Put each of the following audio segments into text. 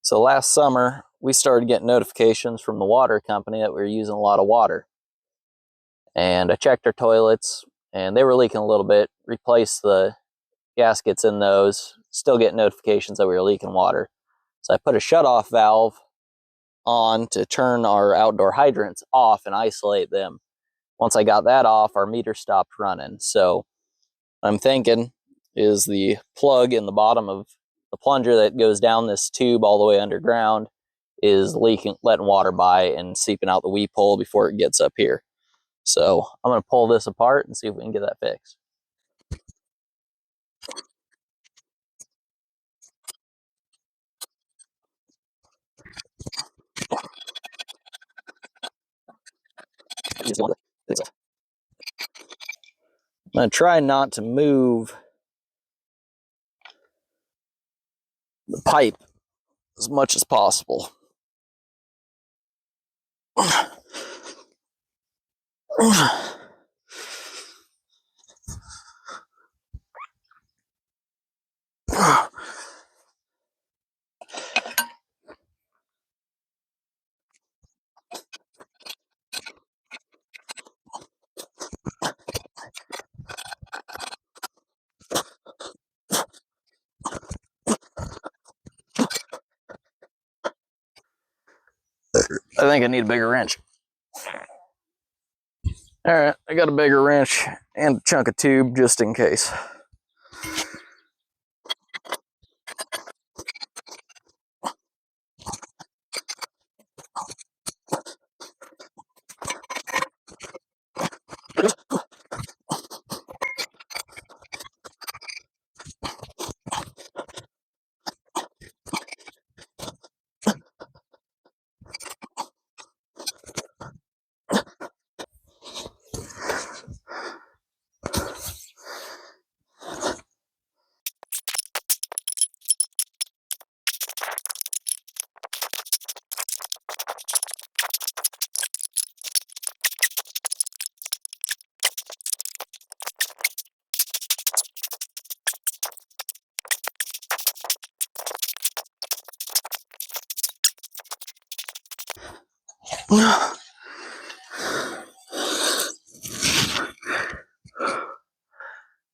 So last summer, we started getting notifications from the water company that we were using a lot of water. And I checked our toilets, and they were leaking a little bit, replaced the gaskets in those, still getting notifications that we were leaking water. So I put a shutoff valve on to turn our outdoor hydrants off and isolate them. Once I got that off, our meter stopped running. So what I'm thinking is the plug in the bottom of the plunger that goes down this tube all the way underground is leaking, letting water by and seeping out the weep hole before it gets up here. So I'm going to pull this apart and see if we can get that fixed. I'm going to try not to move the pipe as much as possible. I think I need a bigger wrench. All right, I got a bigger wrench and a chunk of tube just in case.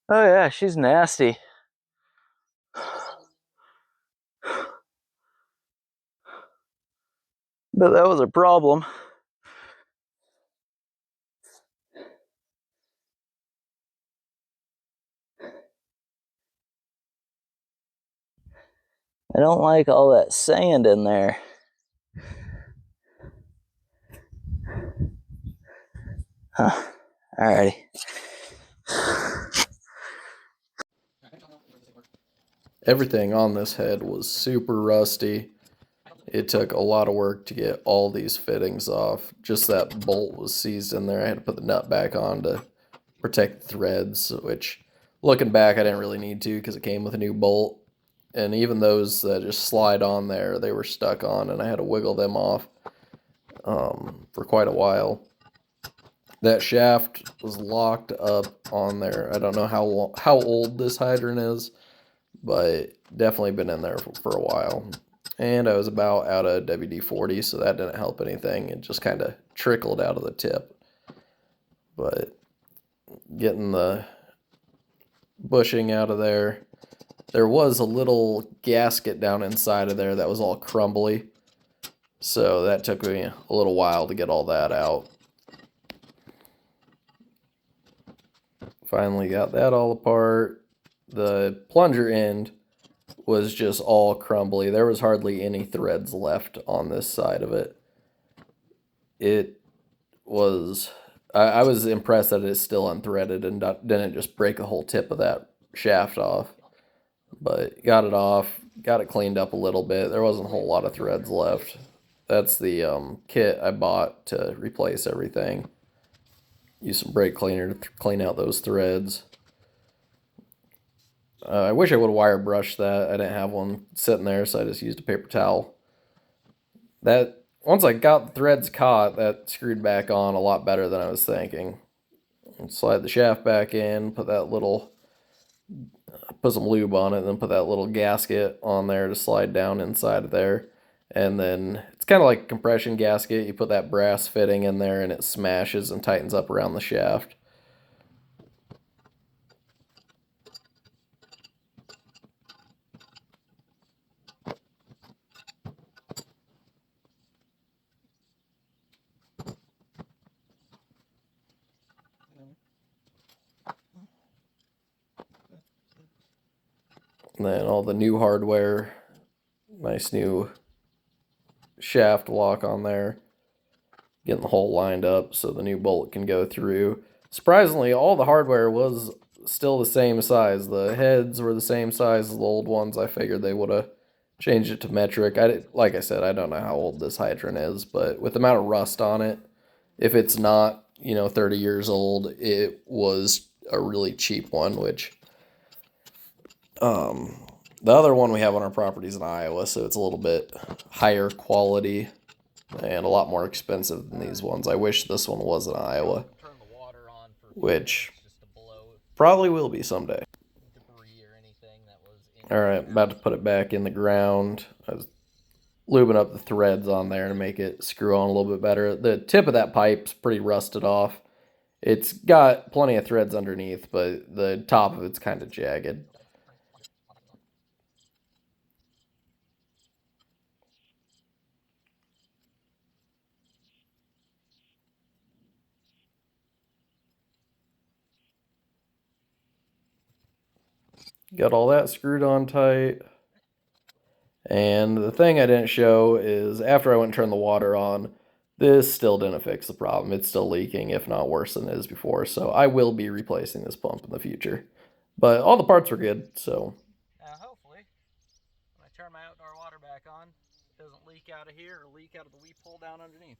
Oh yeah, she's nasty. But that was a problem. I don't like all that sand in there. Huh. Alrighty. Everything on this head was super rusty. It took a lot of work to get all these fittings off. Just that bolt was seized in there. I had to put the nut back on to protect the threads, which looking back I didn't really need to because it came with a new bolt. And even those that just slide on there, they were stuck on, and I had to wiggle them off for quite a while. That shaft was locked up on there. I don't know how old this hydrant is, but definitely been in there for a while. And I was about out of WD-40, so that didn't help anything. It just kind of trickled out of the tip. But getting the bushing out of there, there was a little gasket down inside of there that was all crumbly. So that took me a little while to get all that out. Finally got that all apart. The plunger end was just all crumbly. There was hardly any threads left on this side of it. It was... I was impressed that it's still unthreaded and didn't just break the whole tip of that shaft off. But got it off, got it cleaned up a little bit. There wasn't a whole lot of threads left. That's the kit I bought to replace everything. Use some brake cleaner to clean out those threads. I wish I would have wire brushed that. I didn't have one sitting there, so I just used a paper towel. That once I got the threads caught, that screwed back on a lot better than I was thinking. Slide the shaft back in, put some lube on it, and then put that little gasket on there to slide down inside of there. And then it's kind of like a compression gasket. You put that brass fitting in there and it smashes and tightens up around the shaft. And then all the new hardware, nice new shaft lock on there, getting the hole lined up so the new bolt can go through. Surprisingly, all the hardware was still the same size. The heads were the same size as the old ones. I figured they would have changed it to metric. Like I said, I don't know how old this hydrant is, but with the amount of rust on it, if it's not, 30 years old, it was a really cheap one, which the other one we have on our property is in Iowa, so it's a little bit higher quality and a lot more expensive than these ones. I wish this one was in Iowa, which probably will be someday. All right, about to put it back in the ground. I was lubing up the threads on there to make it screw on a little bit better. The tip of that pipe's pretty rusted off. It's got plenty of threads underneath, but the top of it's kind of jagged. Got all that screwed on tight. And the thing I didn't show is after I went and turned the water on, this still didn't fix the problem. It's still leaking, if not worse than it is before. So I will be replacing this pump in the future. But all the parts were good, so. Hopefully, when I turn my outdoor water back on, it doesn't leak out of here or leak out of the weep hole down underneath.